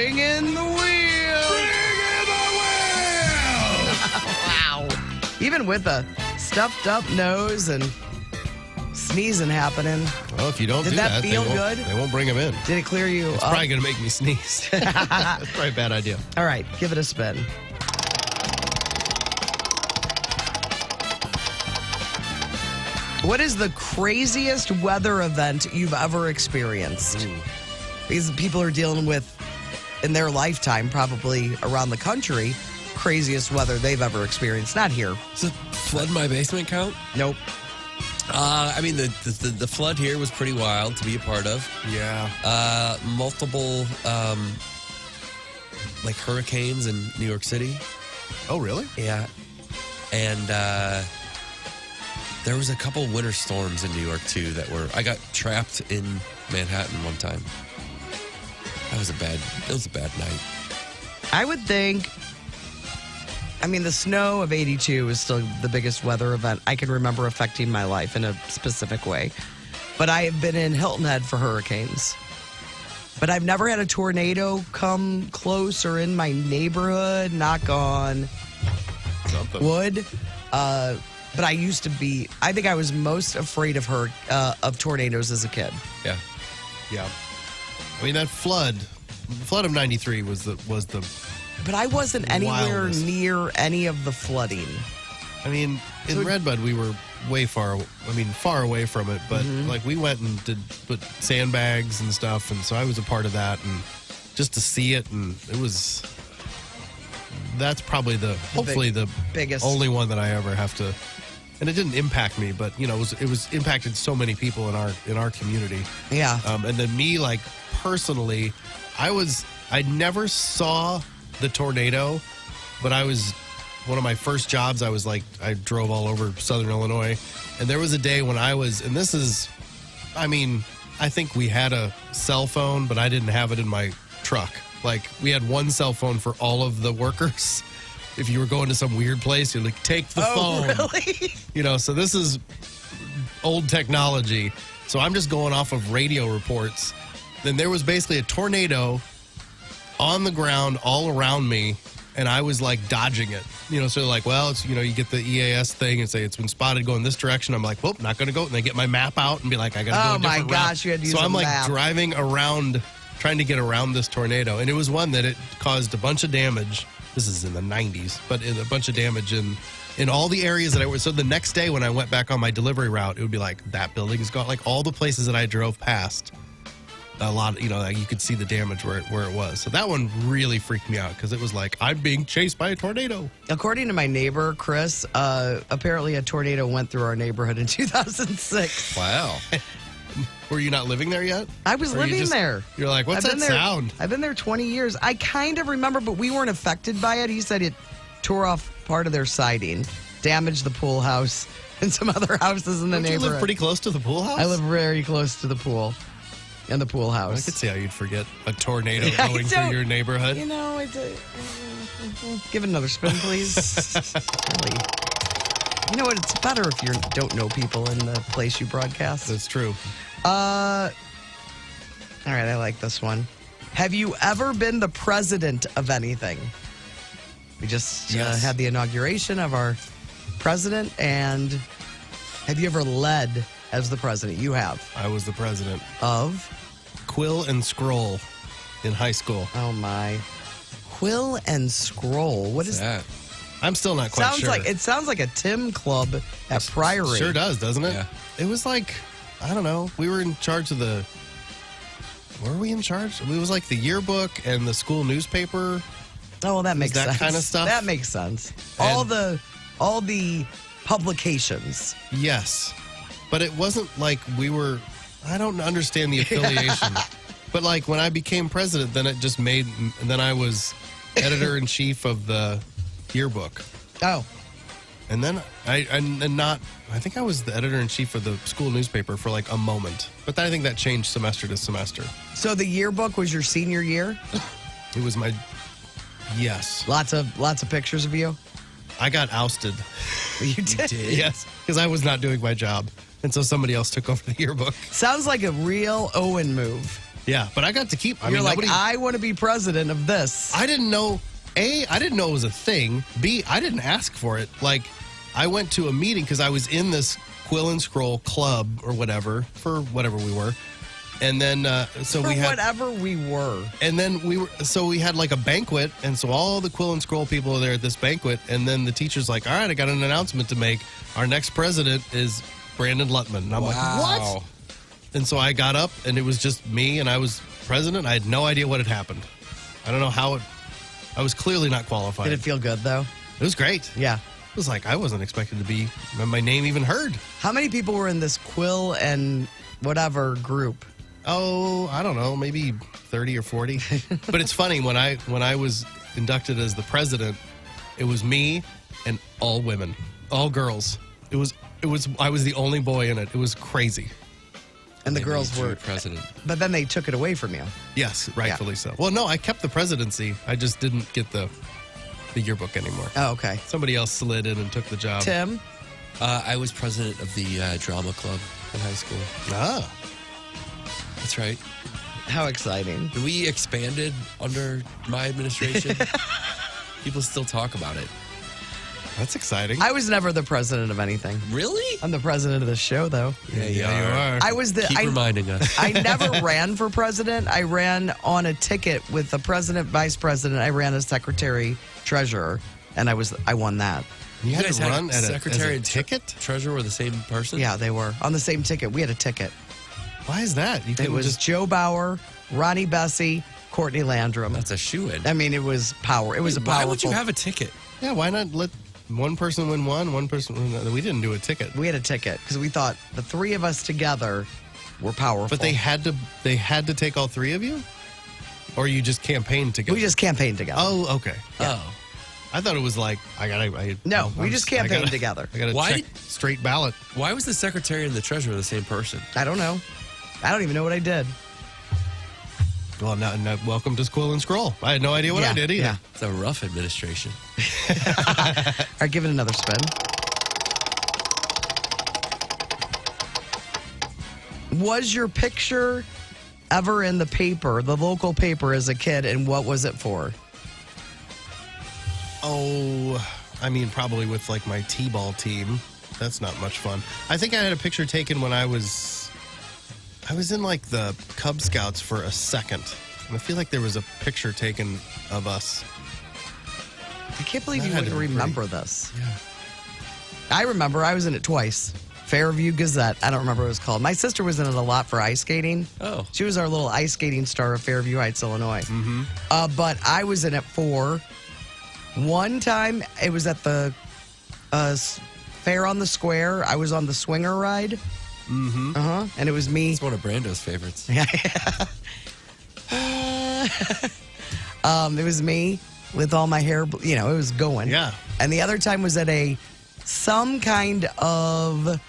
Bring in the wheel. Bring in the wheel. Wow. Even with a stuffed up nose and sneezing happening. Well, if you don't Did do that feel good? They won't bring him in. Did it clear you It's up? probably going to make me sneeze. That's probably a bad idea. All right, give it a spin. What is the craziest weather event you've ever experienced? These people are dealing with, in their lifetime, probably around the country, craziest weather they've ever experienced. Not here. Does it flood my basement count? Nope. I mean, the flood here was pretty wild to be a part of. Yeah. Multiple, like hurricanes in New York City. Oh, really? Yeah. And there was a couple winter storms in New York, too, I got trapped in Manhattan one time. It was a bad night. I would think, the snow of 82 is still the biggest weather event I can remember affecting my life in a specific way. But I have been in Hilton Head for hurricanes. But I've never had a tornado come close or in my neighborhood, knock on wood. But I used to be, I think I was most afraid of tornadoes as a kid. Yeah. Yeah. I mean, that flood of 93 was the But I wasn't anywhere wildest. near any of the flooding. I mean, in Redbud, we were far away from it, but like we went and put sandbags and stuff, and so I was a part of that, and just to see it, and that's probably hopefully the biggest only one that I ever have to, and it didn't impact me, but it was impacted so many people in our community. Yeah. And then me, like personally, I never saw the tornado, but one of my first jobs, I drove all over Southern Illinois, and there was a day when I think we had a cell phone, but I didn't have it in my truck. Like, we had one cell phone for all of the workers. If you were going to some weird place, you'd like, take the phone. Really? So this is old technology. So I'm just going off of radio reports. Then there was basically a tornado on the ground all around me, and I was like dodging it. So like, well, it's, you get the EAS thing and say it's been spotted going this direction. I'm like, well, not going to go. And they get my map out and be like, I got to go a different route. Gosh, you had to use So I'm like map. driving around, trying to get around this tornado. And it was one that it caused a bunch of damage. This is in the 90s, but a bunch of damage in all the areas that I was. So the next day when I went back on my delivery route, it would be like, that building is gone. Like all the places that I drove past, a lot, you could see the damage where it was. So that one really freaked me out because it was like, I'm being chased by a tornado. According to my neighbor, Chris, apparently a tornado went through our neighborhood in 2006. Wow. Were you not living there yet? I was living there. You're like, what's that sound? I've been there 20 years. I kind of remember, but we weren't affected by it. He said it tore off part of their siding, damaged the pool house, and some other houses in the neighborhood. You live pretty close to the pool house? I live very close to the pool. In the pool house. I could see how you'd forget a tornado going through your neighborhood. Give it another spin, please. Really. You know what? It's better if you don't know people in the place you broadcast. That's true. All right, I like this one. Have you ever been the president of anything? We just had the inauguration of our president, and have you ever led as the president? You have. I was the president of Quill and Scroll in high school. Oh my. Quill and Scroll. What is that? I'm still not quite sure. It sounds like a Tim club at Priory. Sure does, doesn't it? Yeah. It was like, I don't know. We were in charge of were we in charge? It was like the yearbook and the school newspaper. Oh, well, that makes sense. That kind of stuff. That makes sense. And all the publications. Yes. But it wasn't like I don't understand the affiliation. But like when I became president, then then I was editor-in-chief of the yearbook. Oh. And then I think I was the editor-in-chief of the school newspaper for like a moment. But I think that changed semester to semester. So the yearbook was your senior year? It was yes. Lots of pictures of you? I got ousted. You did? Yes, because I was not doing my job. And so somebody else took over the yearbook. Sounds like a real Owen move. Yeah, but I got to keep. I You're mean, like, nobody, I want to be president of this. I didn't know. A, I didn't know it was a thing. B, I didn't ask for it. Like, I went to a meeting because I was in this Quill and Scroll club or whatever for whatever we were, and then so For we had whatever we were. And then we had like a banquet, and so all the Quill and Scroll people are there at this banquet, and then the teacher's like, all right, I got an announcement to make. Our next president is Brandon Lutman. And I'm like, what? And so I got up, and it was just me, and I was president. I had no idea what had happened. I don't know how it, I was clearly not qualified. Did it feel good, though? It was great. Yeah. It was like, I wasn't expected to be, my name even heard. How many people were in this Quill and whatever group? Oh, I don't know, maybe 30 or 40. But it's funny, when I was inducted as the president, it was me and all women, all girls. I was the only boy in it. It was crazy. And the They girls made you were president. But then they took it away from you. Yes, rightfully so. Well, no, I kept the presidency. I just didn't get the yearbook anymore. Oh, okay. Somebody else slid in and took the job. Tim? I was president of the drama club in high school. Ah, That's right. How exciting. We expanded under my administration. People still talk about it. that's exciting. I was never the president of anything. Really? I'm the president of the show, though. Yeah, you are. I was the. Keep reminding us. I never ran for president. I ran on a ticket with the president, vice president. I ran as secretary, treasurer, and I won that. You had guys to run had at secretary as a and ticket? treasurer were the same person? Yeah, they were on the same ticket. We had a ticket. Why is that? You It couldn't was just Joe Bauer, Ronnie Bessie, Courtney Landrum. That's a shoe-in. I mean, it was power. It was a Why powerful. would you have a ticket? Yeah, why not let one person win one person win another? We didn't do a ticket. We had a ticket because we thought the three of us together were powerful. But they had to take all three of you? Or you just campaigned together? we just campaigned together. Oh, okay. Oh. I thought it was like No, we just campaigned together. I got to Why check straight ballot. Why was the secretary and the treasurer the same person? I don't know. I don't even know what I did. Well, now welcome to Quill and Scroll. I had no idea what I did either. Yeah. It's a rough administration. All right, give it another spin. Was your picture ever in the paper, the local paper, as a kid, and what was it for? Oh, I mean, probably with like my T-ball team. That's not much fun. I think I had a picture taken when I was in like the Cub Scouts for a second. And I feel like there was a picture taken of us. I can't believe That you had to wouldn't be remember this. I remember I was in it twice. Fairview Gazette. I don't remember what it was called. My sister was in it a lot for ice skating. Oh. She was our little ice skating star of Fairview Heights, Illinois. Mm-hmm. But I was in it for one time. It was at the fair on the square. I was on the swinger ride. Mm-hmm. And it was me. It's one of Brando's favorites. It was me with all my hair, it was going. Yeah. And the other time was at some kind of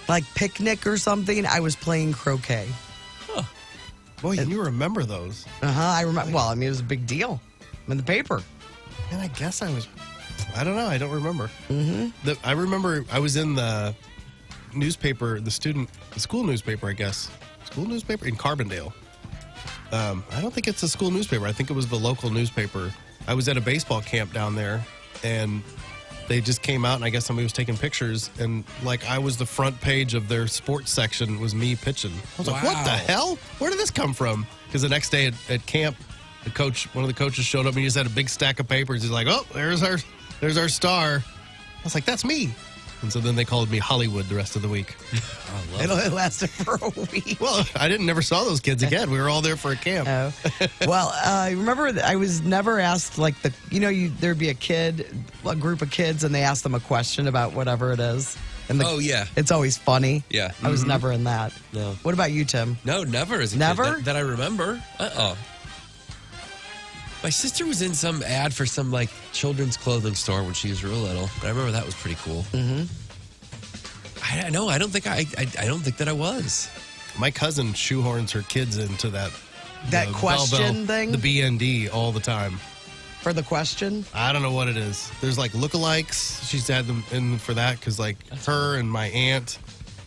like picnic or something. I was playing croquet. Boy, you remember those. I remember. Well, I mean, it was a big deal. I'm in the paper. And I guess I don't know. I don't remember. Mm-hmm. I remember I was in the newspaper, the school newspaper, I guess. School newspaper in Carbondale. I don't think it's a school newspaper. I think it was the local newspaper. I was at a baseball camp down there, and they just came out, and I guess somebody was taking pictures, and like I was the front page of their sports section was me pitching. I was like, what the hell? Where did this come from? Because the next day at camp, one of the coaches showed up, and he just had a big stack of papers. He's like, oh, there's our star. I was like, that's me. And so then they called me Hollywood the rest of the week. It lasted for a week. Well, I never saw those kids again. We were all there for a camp. Well, I remember that I was never asked like there'd be a group of kids, and they asked them a question about whatever it is. And yeah. It's always funny. Yeah. I was never in that. No. What about you, Tim? No, never as a Never? kid that I remember. My sister was in some ad for some like children's clothing store when she was real little. I remember that was pretty cool. Mm-hmm. I don't think that I was. My cousin shoehorns her kids into that question thing? the BND all the time. For the question? I don't know what it is. There's like lookalikes. She's had them in for that because like her and my aunt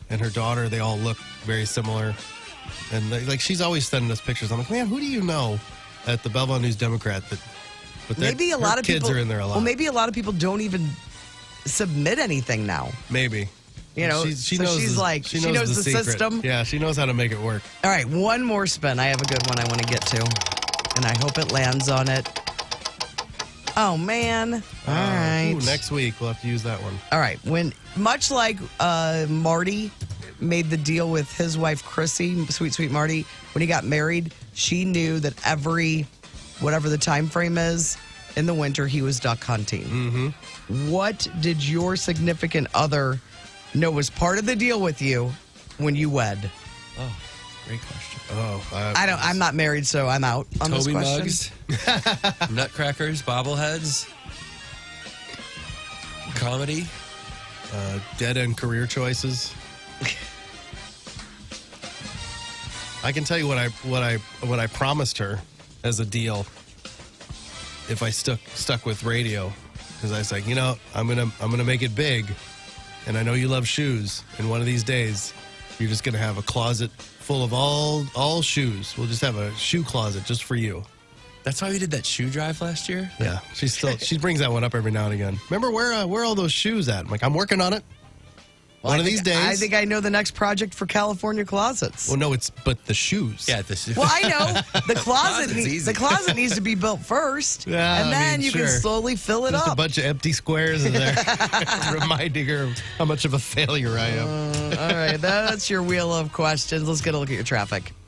and her daughter, they all look very similar. And like she's always sending us pictures. I'm like, man, who do you know at the Belleville News Democrat that? But Maybe a lot of kids people are in there a lot. Well, maybe a lot of people don't even submit anything now. Maybe. You know, she so knows she's the, like, she she knows the secret. system. Yeah, she knows how to make it work. All right, one more spin. I have a good one I want to get to, and I hope it lands on it. Oh, man. All right. Ooh, next week, we'll have to use that one. All right. When much like Marty made the deal with his wife Chrissy, sweet Marty, when he got married, she knew that whatever the time frame is in the winter, he was duck hunting. Mm-hmm. What did your significant other know was part of the deal with you when you wed? Oh, great question. Oh, I'm not married, so I'm out on this Toby question. mugs, nutcrackers, bobbleheads, comedy. dead end career choices. I can tell you what I promised her as a deal if I stuck with radio, because I was like, I'm gonna make it big, and I know you love shoes, and one of these days you're just gonna have a closet full of all shoes. We'll just have a shoe closet just for you. That's why we did that shoe drive last year. Yeah, she brings that one up every now and again. Remember where are all those shoes at? I'm like, I'm working on it. Well, One of these days. I think I know the next project for California Closets. Well, no, but the shoes. Yeah, the shoe. Well, I know the closet. Closet's easy. The closet needs to be built first, Yeah, and then you sure. can slowly fill it Just a up. bunch of empty squares in there, reminding her how much of a failure I am. All right, that's your wheel of questions. Let's get a look at your traffic.